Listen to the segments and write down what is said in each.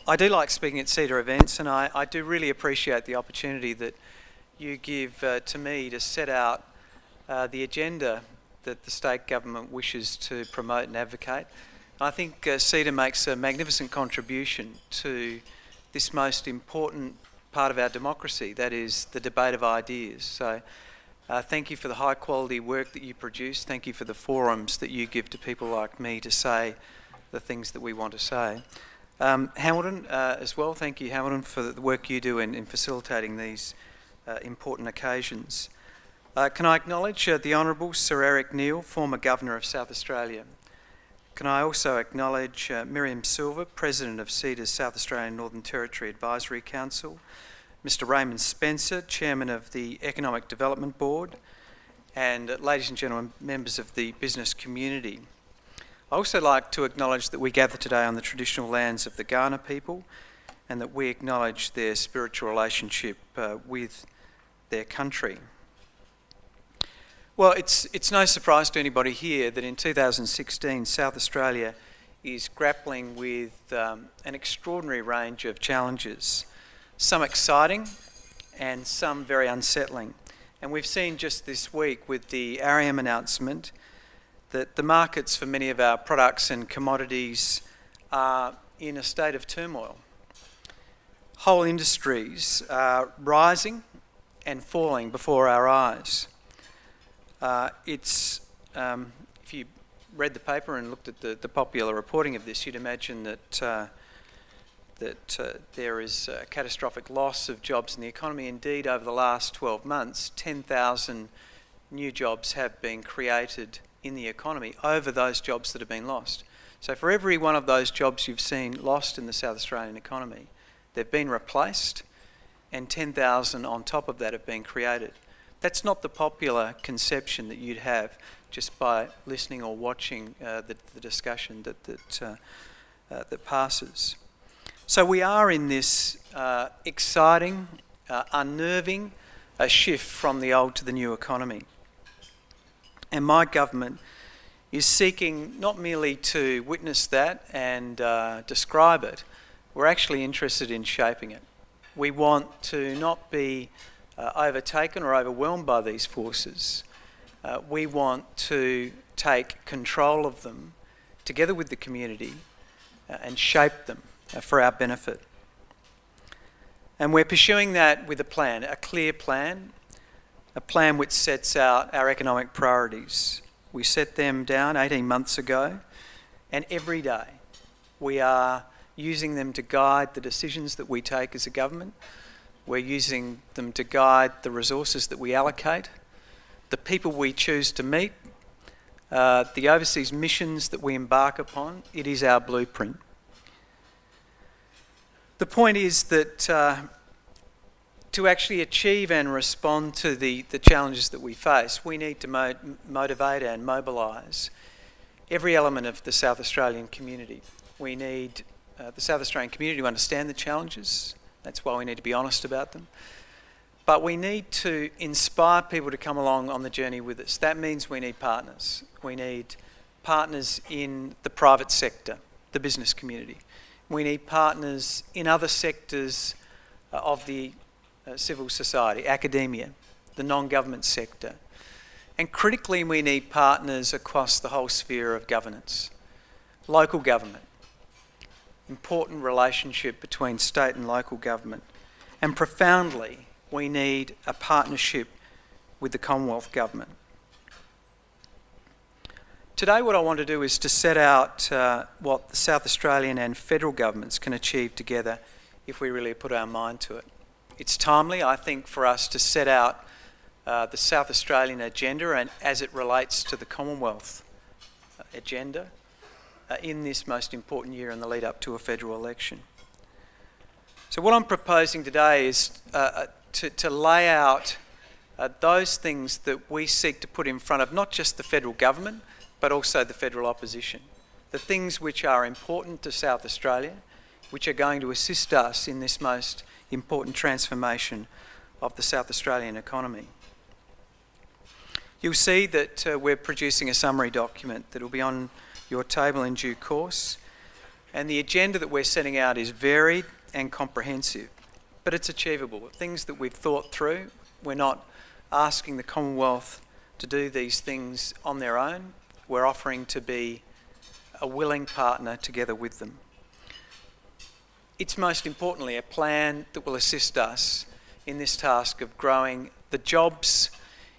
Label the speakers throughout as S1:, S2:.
S1: I do like speaking at CEDA events, and I do really appreciate the opportunity that you give to me to set out the agenda that the state government wishes to promote and advocate. I think CEDA makes a magnificent contribution to this most important part of our democracy, that is the debate of ideas. So thank you for the high quality work that you produce. Thank you for the forums that you give to people like me to say the things that we want to say. Hamilton as well, thank you Hamilton for the work you do in facilitating these important occasions. Can I acknowledge the Honourable Sir Eric Neal, former Governor of South Australia. Can I also acknowledge Miriam Silver, President of CEDA's South Australian Northern Territory Advisory Council, Mr Raymond Spencer, Chairman of the Economic Development Board, and ladies and gentlemen, members of the business community. I also like to acknowledge that we gather today on the traditional lands of the Kaurna people and that we acknowledge their spiritual relationship with their country. Well, it's no surprise to anybody here that in 2016 South Australia is grappling with an extraordinary range of challenges, some exciting and some very unsettling. And we've seen just this week with the ARIAM announcement that the markets for many of our products and commodities are in a state of turmoil. Whole industries are rising and falling before our eyes. If you read the paper and looked at the popular reporting of this, you'd imagine that there is a catastrophic loss of jobs in the economy. Indeed, over the last 12 months, 10,000 new jobs have been created in the economy over those jobs that have been lost. So for every one of those jobs you've seen lost in the South Australian economy, they've been replaced and 10,000 on top of that have been created. That's not the popular conception that you'd have just by listening or watching the discussion that passes. So we are in this exciting, unnerving shift from the old to the new economy. And my government is seeking not merely to witness that and describe it, we're actually interested in shaping it. We want to not be overtaken or overwhelmed by these forces. We want to take control of them together with the community and shape them for our benefit. And we're pursuing that with a plan, a clear plan, a plan which sets out our economic priorities. We set them down 18 months ago, and every day we are using them to guide the decisions that we take as a government. We're using them to guide the resources that we allocate, the people we choose to meet, the overseas missions that we embark upon. It is our blueprint. The point is that to actually achieve and respond to the challenges that we face, we need to motivate and mobilise every element of the South Australian community. We need the South Australian community to understand the challenges. That's why we need to be honest about them. But we need to inspire people to come along on the journey with us. That means we need partners. We need partners in the private sector, the business community. We need partners in other sectors of the civil society, academia, the non-government sector. And critically, we need partners across the whole sphere of governance. Local government, important relationship between state and local government. And profoundly, we need a partnership with the Commonwealth Government. Today what I want to do is to set out what the South Australian and federal governments can achieve together if we really put our mind to it. It's timely, I think, for us to set out the South Australian agenda and as it relates to the Commonwealth agenda in this most important year in the lead up to a federal election. So what I'm proposing today is to lay out those things that we seek to put in front of not just the federal government, but also the federal opposition. The things which are important to South Australia, which are going to assist us in this most important transformation of the South Australian economy. You'll see that we're producing a summary document that will be on your table in due course. And the agenda that we're setting out is varied and comprehensive, but it's achievable. Things that we've thought through. We're not asking the Commonwealth to do these things on their own. We're offering to be a willing partner together with them. It's most importantly a plan that will assist us in this task of growing the jobs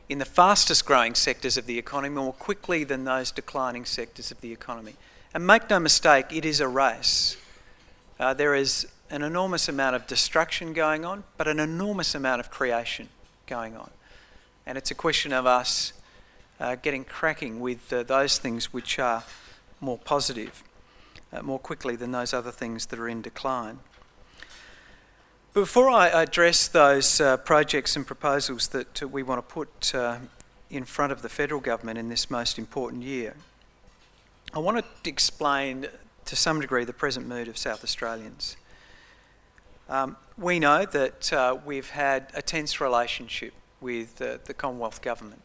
S1: in the fastest growing sectors of the economy more quickly than those declining sectors of the economy. And make no mistake, it is a race. There is an enormous amount of destruction going on, but an enormous amount of creation going on. And it's a question of us getting cracking with those things which are more positive, more quickly than those other things that are in decline. But before I address those projects and proposals that we want to put in front of the federal government in this most important year, I want to explain to some degree the present mood of South Australians. We know that we've had a tense relationship with the Commonwealth Government.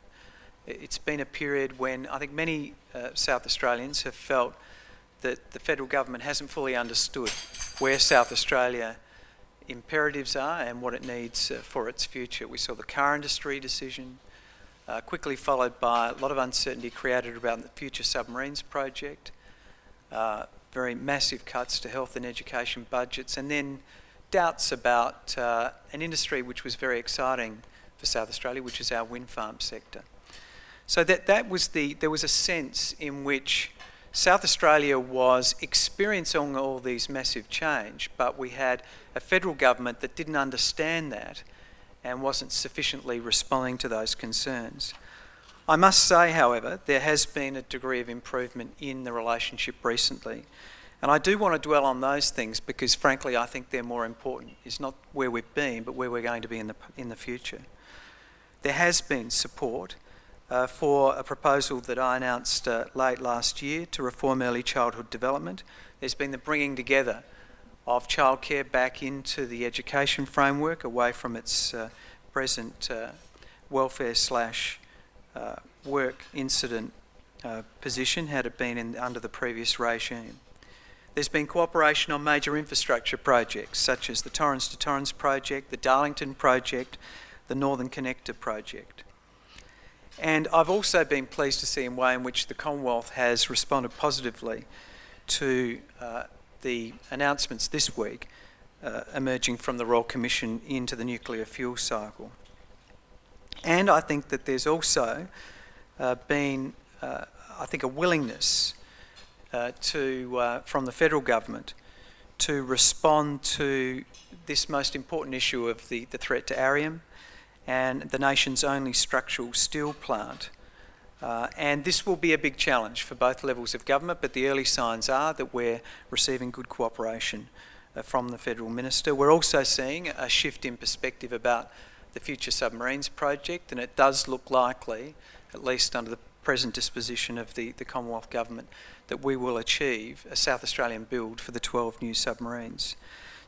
S1: It's been a period when I think many South Australians have felt that the federal government hasn't fully understood where South Australia imperatives are and what it needs for its future. We saw the car industry decision, quickly followed by a lot of uncertainty created around the future submarines project, very massive cuts to health and education budgets, and then doubts about an industry which was very exciting for South Australia, which is our wind farm sector. So there was a sense in which South Australia was experiencing all these massive change, but we had a federal government that didn't understand that and wasn't sufficiently responding to those concerns. I must say, however, there has been a degree of improvement in the relationship recently. And I do want to dwell on those things because, frankly, I think they're more important. It's not where we've been, but where we're going to be in the future. There has been support for a proposal that I announced late last year to reform early childhood development. There's been the bringing together of childcare back into the education framework, away from its present welfare / work incident position had it been under the previous regime. There's been cooperation on major infrastructure projects such as the Torrens to Torrens project, the Darlington project, the Northern Connector project. And I've also been pleased to see a way in which the Commonwealth has responded positively to the announcements this week emerging from the Royal Commission into the nuclear fuel cycle. And I think that there's also been, a willingness from the federal government to respond to this most important issue of the threat to Arium and the nation's only structural steel plant. And this will be a big challenge for both levels of government, but the early signs are that we're receiving good cooperation from the Federal Minister. We're also seeing a shift in perspective about the future submarines project, and it does look likely, at least under the present disposition of the Commonwealth Government, that we will achieve a South Australian build for the 12 new submarines.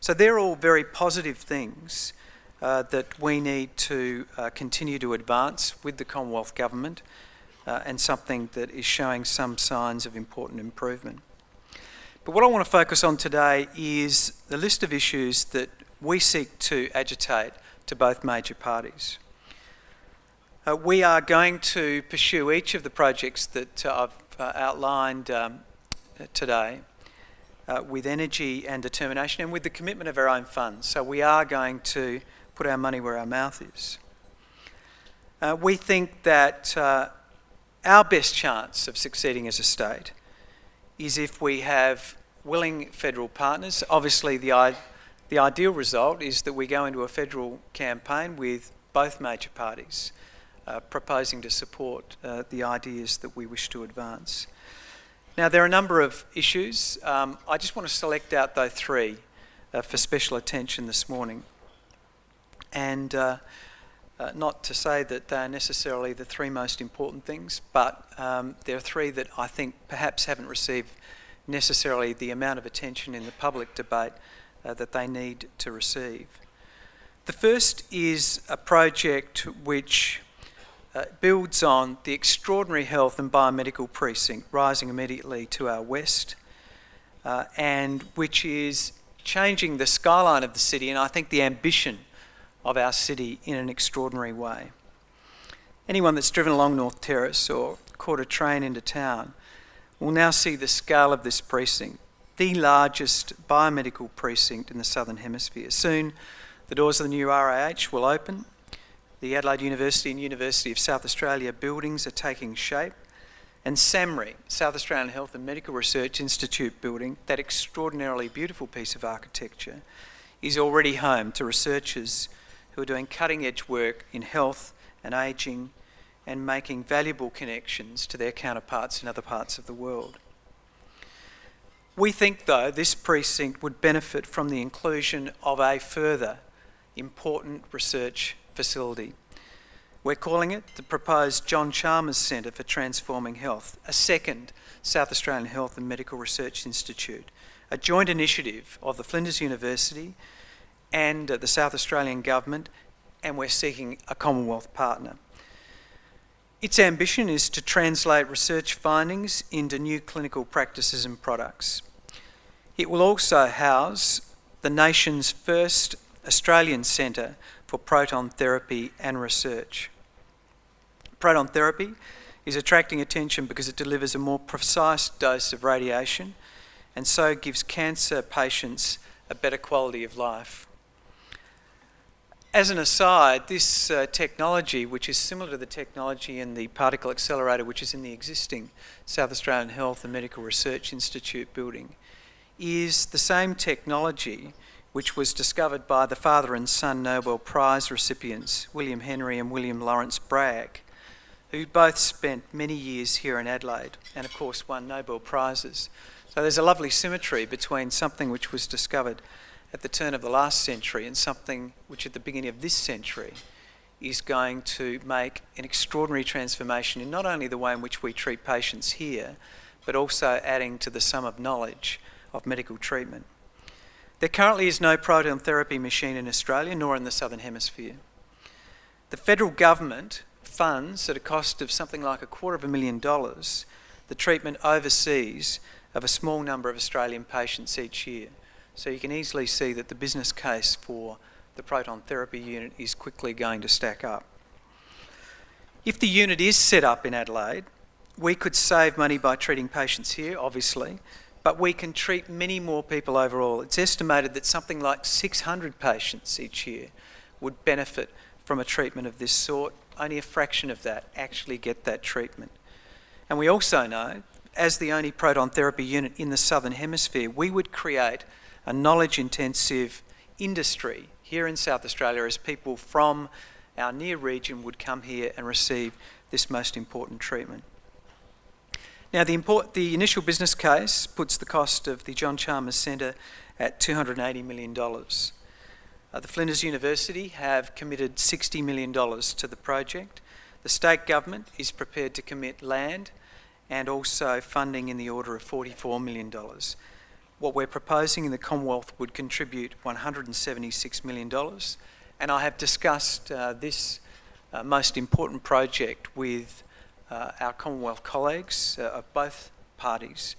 S1: So they're all very positive things that we need to continue to advance with the Commonwealth Government and something that is showing some signs of important improvement. But what I want to focus on today is the list of issues that we seek to agitate to both major parties. We are going to pursue each of the projects that I've outlined today with energy and determination and with the commitment of our own funds. So we are going to put our money where our mouth is. We think that our best chance of succeeding as a state is if we have willing federal partners. Obviously, the ideal result is that we go into a federal campaign with both major parties proposing to support the ideas that we wish to advance. Now, there are a number of issues. I just want to select out, though, three for special attention this morning. And not to say that they are necessarily the three most important things, but there are three that I think perhaps haven't received necessarily the amount of attention in the public debate that they need to receive. The first is a project which builds on the extraordinary health and biomedical precinct rising immediately to our west. and which is changing the skyline of the city, and I think the ambition of our city, in an extraordinary way. Anyone that's driven along North Terrace or caught a train into town will now see the scale of this precinct, the largest biomedical precinct in the Southern Hemisphere. Soon, the doors of the new RAH will open. The Adelaide University and University of South Australia buildings are taking shape. And SAMRI, South Australian Health and Medical Research Institute building, that extraordinarily beautiful piece of architecture, is already home to researchers who are doing cutting-edge work in health and ageing and making valuable connections to their counterparts in other parts of the world. We think, though, this precinct would benefit from the inclusion of a further important research facility. We're calling it the proposed John Chalmers Centre for Transforming Health, a second South Australian Health and Medical Research Institute, a joint initiative of the Flinders University and the South Australian Government, and we're seeking a Commonwealth partner. Its ambition is to translate research findings into new clinical practices and products. It will also house the nation's first Australian Centre for Proton Therapy and Research. Proton therapy is attracting attention because it delivers a more precise dose of radiation and so gives cancer patients a better quality of life. As an aside, this technology, which is similar to the technology in the particle accelerator, which is in the existing South Australian Health and Medical Research Institute building, is the same technology which was discovered by the father and son Nobel Prize recipients, William Henry and William Lawrence Bragg, who both spent many years here in Adelaide and of course won Nobel Prizes. So there's a lovely symmetry between something which was discovered at the turn of the last century and something which at the beginning of this century is going to make an extraordinary transformation in not only the way in which we treat patients here, but also adding to the sum of knowledge of medical treatment. There currently is no proton therapy machine in Australia, nor in the Southern Hemisphere. The federal government funds, at a cost of something like $250,000, the treatment overseas of a small number of Australian patients each year. So you can easily see that the business case for the proton therapy unit is quickly going to stack up. If the unit is set up in Adelaide, we could save money by treating patients here, obviously, but we can treat many more people overall. It's estimated that something like 600 patients each year would benefit from a treatment of this sort. Only a fraction of that actually get that treatment. And we also know, as the only proton therapy unit in the Southern Hemisphere, we would create a knowledge-intensive industry here in South Australia as people from our near region would come here and receive this most important treatment. Now, the initial business case puts the cost of the John Chalmers Centre at $280 million. The Flinders University have committed $60 million to the project. The state government is prepared to commit land and also funding in the order of $44 million. What we're proposing in the Commonwealth would contribute $176 million, and I have discussed this most important project with our Commonwealth colleagues of both parties,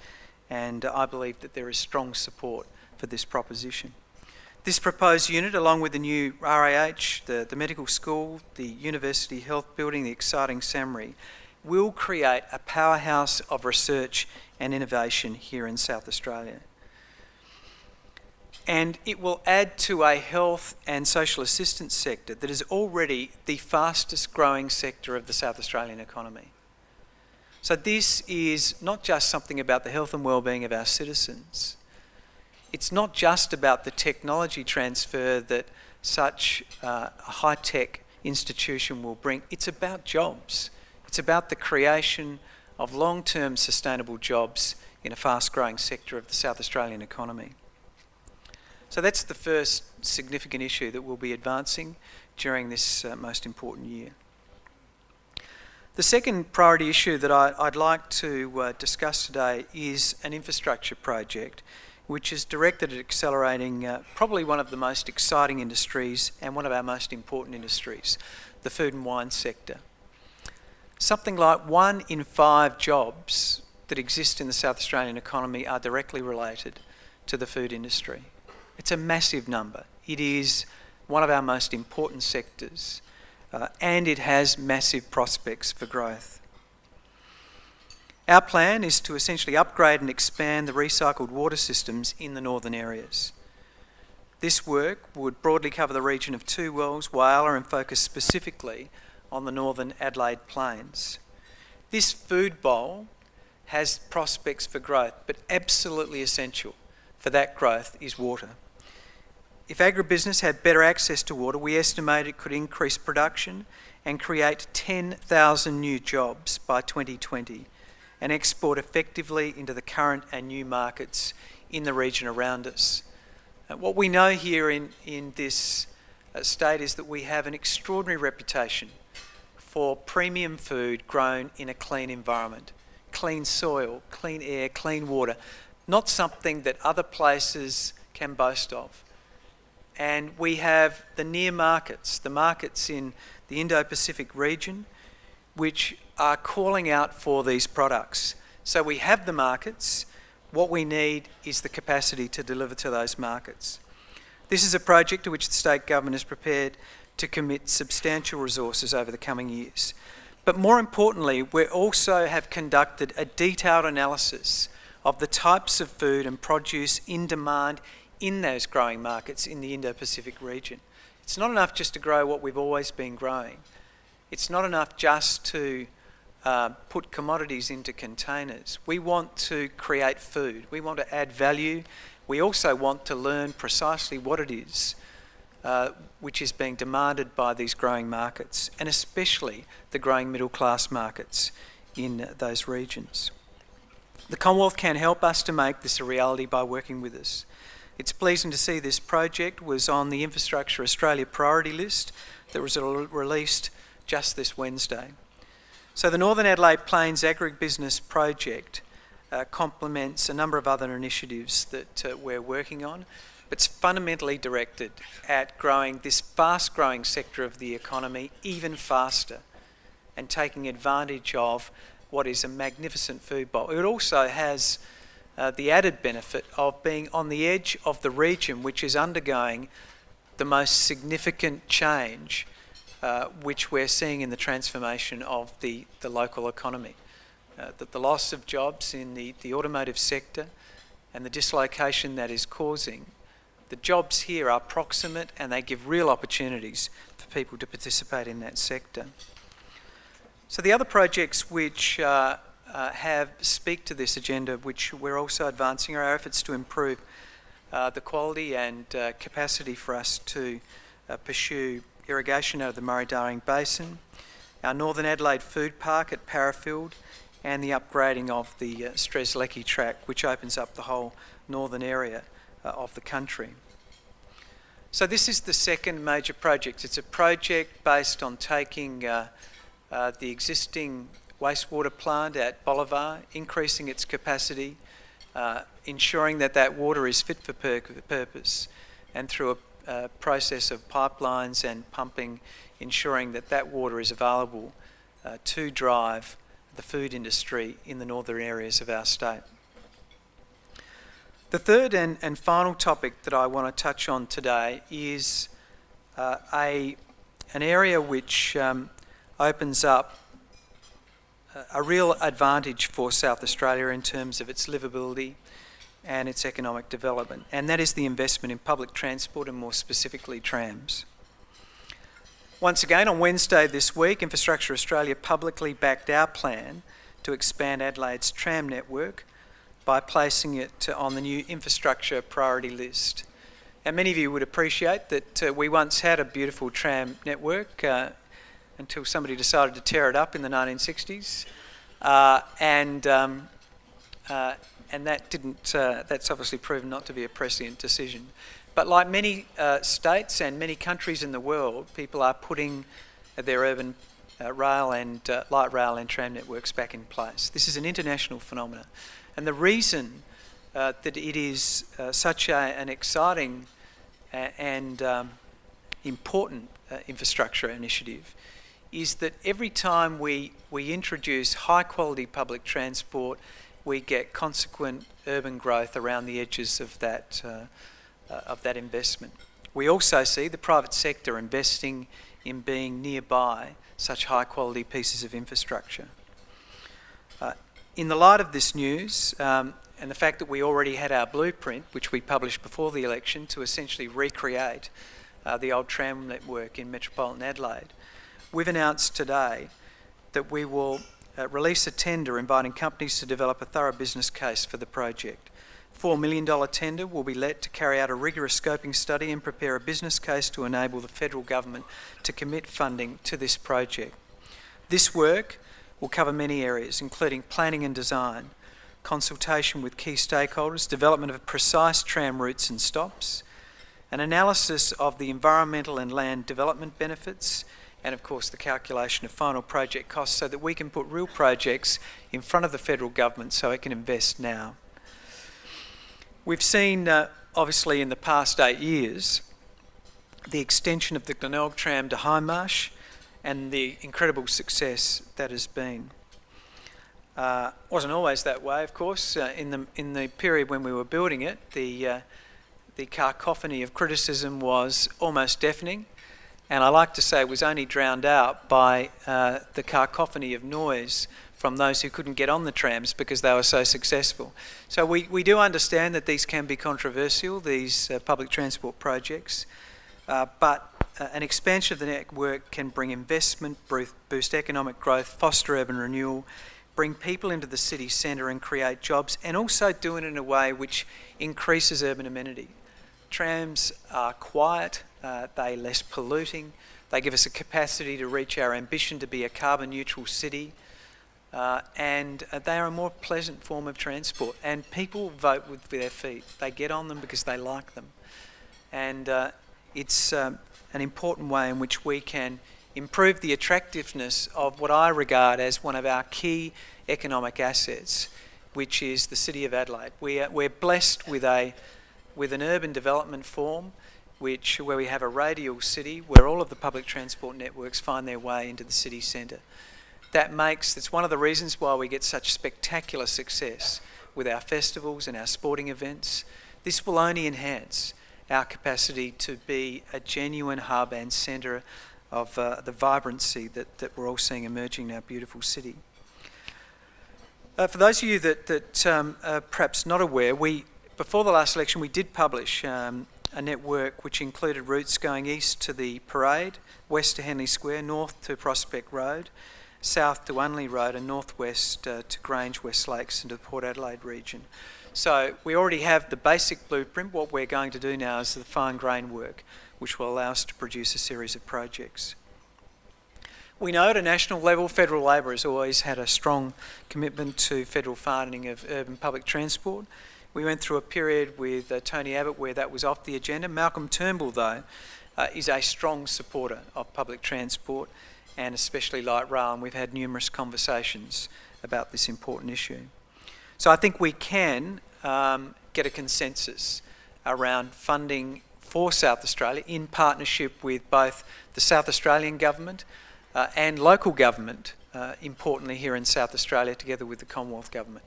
S1: and I believe that there is strong support for this proposition. This proposed unit, along with the new RAH, the medical school, the university health building, the exciting SAMRI, will create a powerhouse of research and innovation here in South Australia. And it will add to a health and social assistance sector that is already the fastest growing sector of the South Australian economy. So this is not just something about the health and well-being of our citizens. It's not just about the technology transfer that such a high-tech institution will bring. It's about jobs. It's about the creation of long-term sustainable jobs in a fast-growing sector of the South Australian economy. So that's the first significant issue that we'll be advancing during this most important year. The second priority issue that I'd like to discuss today is an infrastructure project which is directed at accelerating probably one of the most exciting industries and one of our most important industries, the food and wine sector. Something like 1 in 5 jobs that exist in the South Australian economy are directly related to the food industry. It's a massive number. It is one of our most important sectors, and it has massive prospects for growth. Our plan is to essentially upgrade and expand the recycled water systems in the northern areas. This work would broadly cover the region of Two Wells, Whyalla, and focus specifically on the northern Adelaide plains. This food bowl has prospects for growth, but absolutely essential for that growth is water. If agribusiness had better access to water, we estimate it could increase production and create 10,000 new jobs by 2020 and export effectively into the current and new markets in the region around us. What we know here in this state is that we have an extraordinary reputation for premium food grown in a clean environment, clean soil, clean air, clean water, not something that other places can boast of. And we have the near markets, the markets in the Indo-Pacific region, which are calling out for these products. So we have the markets. What we need is the capacity to deliver to those markets. This is a project to which the state government is prepared to commit substantial resources over the coming years. But more importantly, we also have conducted a detailed analysis of the types of food and produce in demand in those growing markets in the Indo-Pacific region. It's not enough just to grow what we've always been growing. It's not enough just to put commodities into containers. We want to create food. We want to add value. We also want to learn precisely what it is which is being demanded by these growing markets, and especially the growing middle class markets in those regions. The Commonwealth can help us to make this a reality by working with us. It's pleasing to see this project was on the Infrastructure Australia priority list that was released just this Wednesday. So the Northern Adelaide Plains Agribusiness Project complements a number of other initiatives that we're working on, but it's fundamentally directed at growing this fast-growing sector of the economy even faster and taking advantage of what is a magnificent food bowl. It also has the added benefit of being on the edge of the region which is undergoing the most significant change which we're seeing in the transformation of the local economy. The loss of jobs in the automotive sector and the dislocation that is causing. The jobs here are proximate and they give real opportunities for people to participate in that sector. So the other projects which speak to this agenda, which we're also advancing, are our efforts to improve the quality and capacity for us to pursue irrigation out of the Murray-Darling Basin, our Northern Adelaide Food Park at Parafield, and the upgrading of the Strzelecki track, which opens up the whole northern area of the country. So this is the second major project. It's a project based on taking the existing wastewater plant at Bolivar, increasing its capacity, ensuring that that water is fit for purpose, and through a process of pipelines and pumping, ensuring that that water is available to drive the food industry in the northern areas of our state. The third and final topic that I want to touch on today is an area which opens up a real advantage for South Australia in terms of its livability and its economic development, and that is the investment in public transport and more specifically trams. Once again, on Wednesday this week, Infrastructure Australia publicly backed our plan to expand Adelaide's tram network by placing it on the new infrastructure priority list. And many of you would appreciate that we once had a beautiful tram network until somebody decided to tear it up in the 1960s, and that's obviously proven not to be a prescient decision. But like many states and many countries in the world, people are putting their urban rail and light rail and tram networks back in place. This is an international phenomenon. And the reason that it is such an exciting and important infrastructure initiative is that every time we introduce high quality public transport, we get consequent urban growth around the edges of that investment. We also see the private sector investing in being nearby such high quality pieces of infrastructure. In the light of this news, and the fact that we already had our blueprint, which we published before the election, to essentially recreate the old tram network in metropolitan Adelaide, we've announced today that we will release a tender inviting companies to develop a thorough business case for the project. $4 million tender will be let to carry out a rigorous scoping study and prepare a business case to enable the federal government to commit funding to this project. This work will cover many areas, including planning and design, consultation with key stakeholders, development of precise tram routes and stops, an analysis of the environmental and land development benefits, and of course the calculation of final project costs so that we can put real projects in front of the federal government so it can invest now. We've seen, obviously in the past 8 years, the extension of the Glenelg tram to Hindmarsh and the incredible success that has been. Wasn't always that way, of course. In the period when we were building it, the cacophony of criticism was almost deafening, and I like to say it was only drowned out by the cacophony of noise from those who couldn't get on the trams because they were so successful. So we do understand that these can be controversial, these public transport projects, but an expansion of the network can bring investment, boost economic growth, foster urban renewal, bring people into the city centre and create jobs, and also do it in a way which increases urban amenity. Trams are quiet, they're less polluting, they give us a capacity to reach our ambition to be a carbon neutral city, and they are a more pleasant form of transport, and people vote with their feet. They get on them because they like them, and it's an important way in which we can improve the attractiveness of what I regard as one of our key economic assets, which is the City of Adelaide. We're blessed with an urban development form where we have a radial city where all of the public transport networks find their way into the city centre. That's one of the reasons why we get such spectacular success with our festivals and our sporting events. This will only enhance our capacity to be a genuine hub and centre of the vibrancy that we're all seeing emerging in our beautiful city. For those of you that are perhaps not aware, before the last election we did publish a network which included routes going east to the Parade, west to Henley Square, north to Prospect Road, south to Unley Road, and northwest to Grange, West Lakes and to the Port Adelaide region. So we already have the basic blueprint. What we're going to do now is the fine grain work, which will allow us to produce a series of projects. We know at a national level, federal Labor has always had a strong commitment to federal funding of urban public transport. We went through a period with Tony Abbott where that was off the agenda. Malcolm Turnbull, though, is a strong supporter of public transport and especially light rail, and we've had numerous conversations about this important issue. So I think we can get a consensus around funding for South Australia in partnership with both the South Australian government and local government, importantly here in South Australia, together with the Commonwealth government.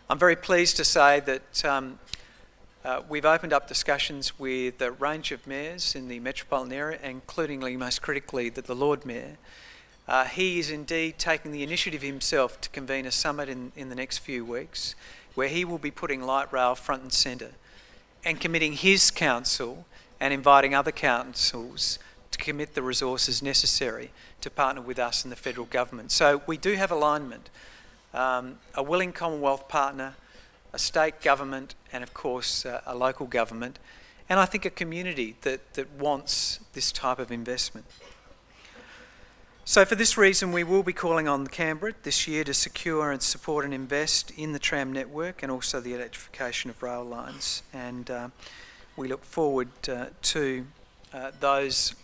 S1: I'm very pleased to say that we've opened up discussions with a range of mayors in the metropolitan area, including, most critically, the Lord Mayor. He is indeed taking the initiative himself to convene a summit in the next few weeks where he will be putting light rail front and centre and committing his council and inviting other councils to commit the resources necessary to partner with us and the federal government. So we do have alignment, a willing Commonwealth partner, a state government and of course a local government, and I think a community that wants this type of investment. So for this reason we will be calling on Canberra this year to secure and support and invest in the tram network and also the electrification of rail lines, and we look forward to those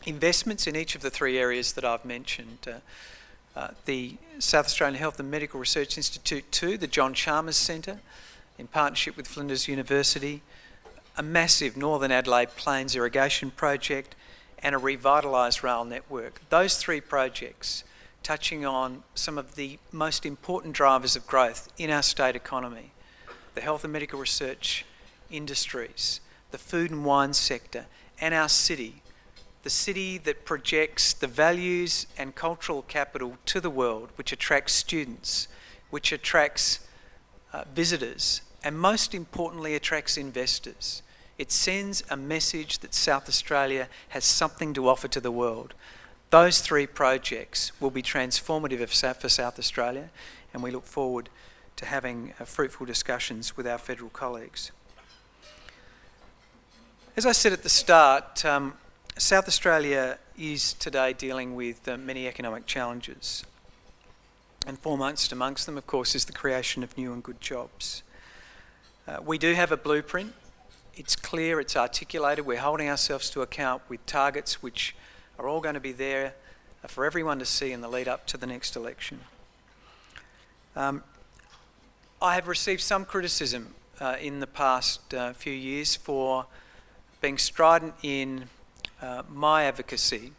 S1: investments in each of the three areas that I've mentioned. The South Australian Health and Medical Research Institute 2, the John Chalmers Centre, in partnership with Flinders University, a massive Northern Adelaide Plains irrigation project, and a revitalised rail network. Those three projects touching on some of the most important drivers of growth in our state economy, the health and medical research industries, the food and wine sector, and our city, the city that projects the values and cultural capital to the world, which attracts students, which attracts visitors, and most importantly attracts investors. It sends a message that South Australia has something to offer to the world. Those three projects will be transformative for South Australia, and we look forward to having fruitful discussions with our federal colleagues. As I said at the start, South Australia is today dealing with many economic challenges, and foremost amongst them, of course, is the creation of new and good jobs. We do have a blueprint. It's clear, it's articulated. We're holding ourselves to account with targets which are all going to be there for everyone to see in the lead up to the next election. I have received some criticism in the past few years for being strident in my advocacy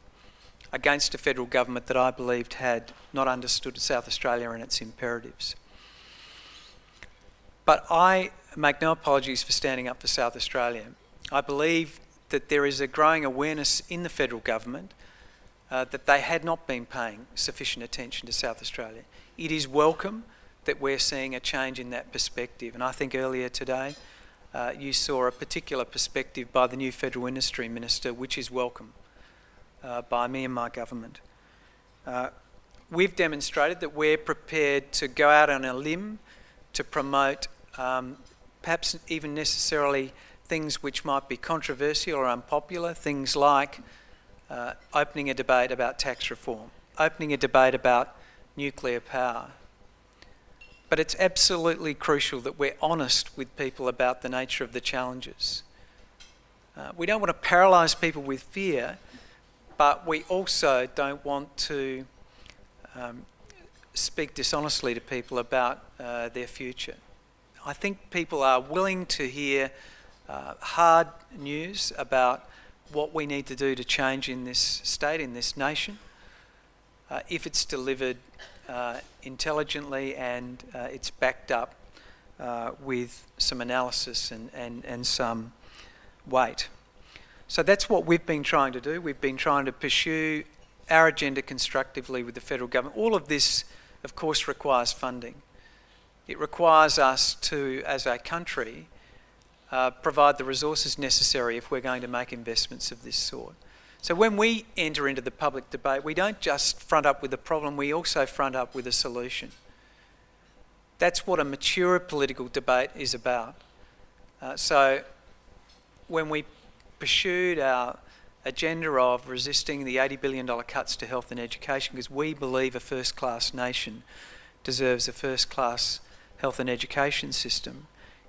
S1: against a federal government that I believed had not understood South Australia and its imperatives. But I make no apologies for standing up for South Australia. I believe that there is a growing awareness in the federal government that they had not been paying sufficient attention to South Australia. It is welcome that we're seeing a change in that perspective, and I think earlier today you saw a particular perspective by the new Federal Industry Minister, which is welcome by me and my government. We've demonstrated that we're prepared to go out on a limb to promote perhaps even necessarily things which might be controversial or unpopular, things like opening a debate about tax reform, opening a debate about nuclear power. But it's absolutely crucial that we're honest with people about the nature of the challenges. We don't want to paralyse people with fear, but we also don't want to speak dishonestly to people about their future. I think people are willing to hear hard news about what we need to do to change in this state, in this nation, if it's delivered intelligently and it's backed up with some analysis and some weight. So that's what we've been trying to do. We've been trying to pursue our agenda constructively with the federal government. All of this, of course, requires funding. It requires us to, as a country, provide the resources necessary if we're going to make investments of this sort. So when we enter into the public debate, we don't just front up with a problem, we also front up with a solution. That's what a mature political debate is about. So when we pursued our agenda of resisting the $80 billion cuts to health and education, because we believe a first-class nation deserves a first-class health and education system,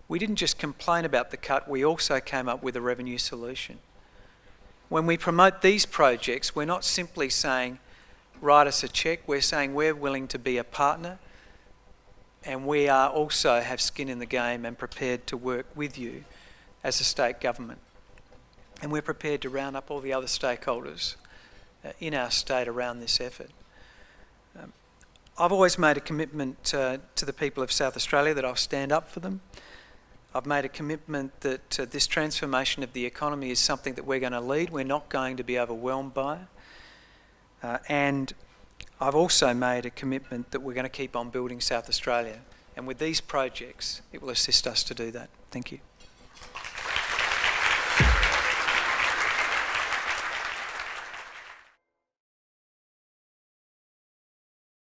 S1: we didn't just complain about the cut, we also came up with a revenue solution. When we promote these projects, we're not simply saying, write us a cheque, we're saying we're willing to be a partner, and we are also have skin in the game and prepared to work with you as a state government. And we're prepared to round up all the other stakeholders in our state around this effort. I've always made a commitment to the people of South Australia that I'll stand up for them. I've made a commitment that this transformation of the economy is something that we're going to lead. We're not going to be overwhelmed by it. And I've also made a commitment that we're going to keep on building South Australia. And with these projects, it will assist us to do that. Thank you.